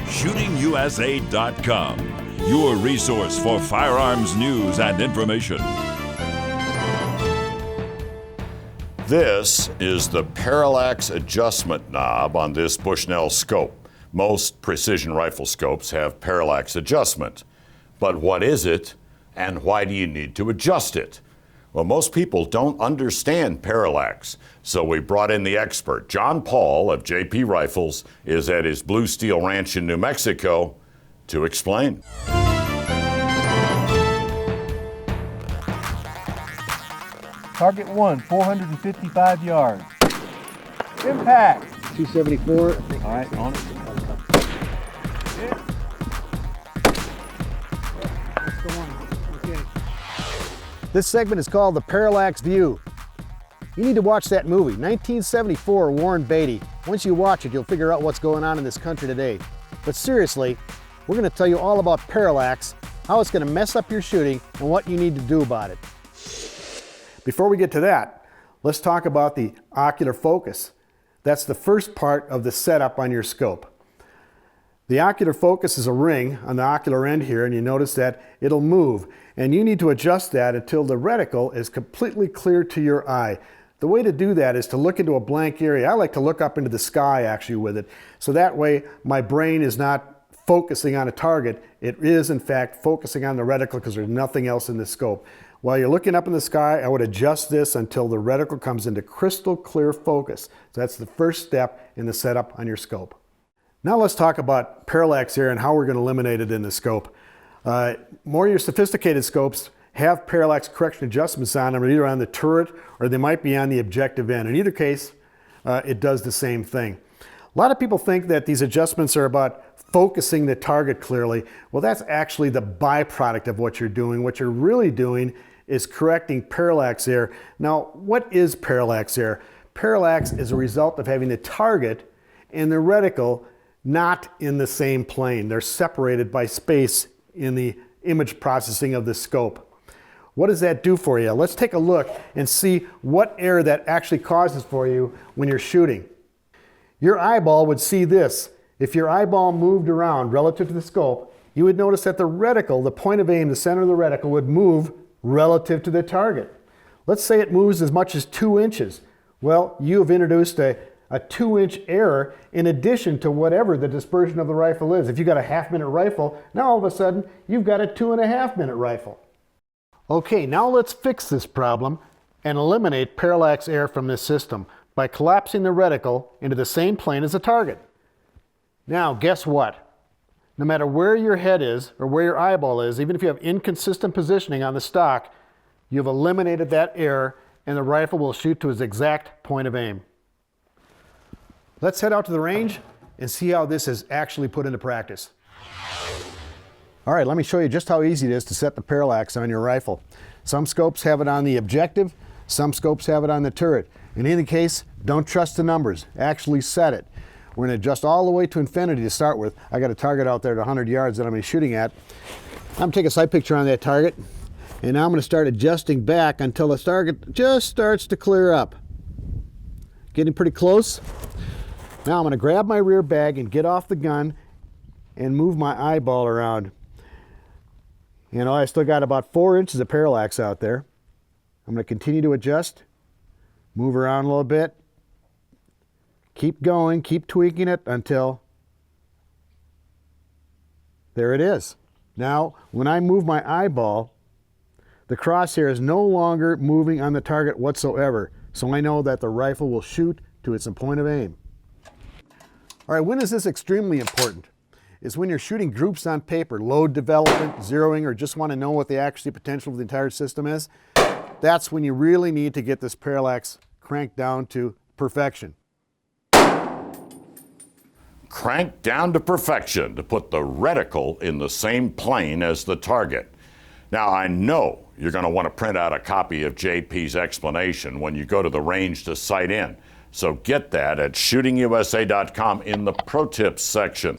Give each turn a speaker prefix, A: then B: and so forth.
A: ShootingUSA.com, your resource for firearms news and information.
B: This is the Parallax adjustment knob on this Bushnell scope. Most precision rifle scopes have parallax adjustment. But what is it, and why do you need to adjust it? Well, most people don't understand parallax, so we brought in the expert. John Paul of JP Rifles is at his Blue Steel Ranch in New Mexico to explain.
C: Target 1, 455 yards. Impact.
D: 274.
C: All right, on it.
D: This segment is called the Parallax View. You need to watch that movie, 1974, Warren Beatty. Once you watch it, you'll figure out what's going on in this country today. But seriously, we're going to tell you all about parallax, how it's going to mess up your shooting, and what you need to do about it. Before we get to that, let's talk about the ocular focus. That's the first part of the setup on your scope. The ocular focus is a ring on the ocular end here, and you notice that it'll move. And you need to adjust that until the reticle is completely clear to your eye. The way to do that is to look into a blank area. I like to look up into the sky actually with it. So that way my brain is not focusing on a target. It is in fact focusing on the reticle because there's nothing else in the scope. While you're looking up in the sky, I would adjust this until the reticle comes into crystal clear focus. So that's the first step in the setup on your scope. Now let's talk about parallax here and how we're going to eliminate it in the scope. More of your sophisticated scopes have parallax correction adjustments on them, either on the turret or they might be on the objective end. In either case, it does the same thing. A lot of people think that these adjustments are about focusing the target clearly. Well, that's actually the byproduct of what you're doing. What you're really doing is correcting parallax error. Now, what is parallax error? Parallax is a result of having the target and the reticle not in the same plane. They're separated by space in the image processing of the scope. What does that do for you? Let's take a look and see what error that actually causes for you when you're shooting. Your eyeball would see this. If your eyeball moved around relative to the scope, you would notice that the reticle, the point of aim, the center of the reticle, would move relative to the target. Let's say it moves as much as 2 inches. Well, you have introduced a 2-inch error in addition to whatever the dispersion of the rifle is. If you've got a half-minute rifle, now all of a sudden you've got a 2.5-minute rifle. Okay, now let's fix this problem and eliminate parallax error from this system by collapsing the reticle into the same plane as the target. Now, guess what? No matter where your head is or where your eyeball is, even if you have inconsistent positioning on the stock, you've eliminated that error and the rifle will shoot to its exact point of aim. Let's head out to the range and see how this is actually put into practice. All right, let me show you just how easy it is to set the parallax on your rifle. Some scopes have it on the objective, some scopes have it on the turret. In either case, don't trust the numbers, actually set it. We're going to adjust all the way to infinity to start with. I got a target out there at 100 yards that I'm going to be shooting at. I'm going to take a sight picture on that target, and now I'm going to start adjusting back until the target just starts to clear up. Getting pretty close. Now I'm going to grab my rear bag and get off the gun and move my eyeball around. You know, I still got about 4 inches of parallax out there. I'm going to continue to adjust, move around a little bit, keep going, keep tweaking it until there it is. Now, when I move my eyeball, the crosshair is no longer moving on the target whatsoever, so I know that the rifle will shoot to its point of aim. All right, when is this extremely important? Is when you're shooting groups on paper, load development, zeroing, or just want to know what the accuracy potential of the entire system is. That's when you really need to get this parallax cranked down to perfection.
B: Cranked down to perfection to put the reticle in the same plane as the target. Now, I know you're going to want to print out a copy of JP's explanation when you go to the range to sight in. So get that at shootingusa.com in the Pro Tips section.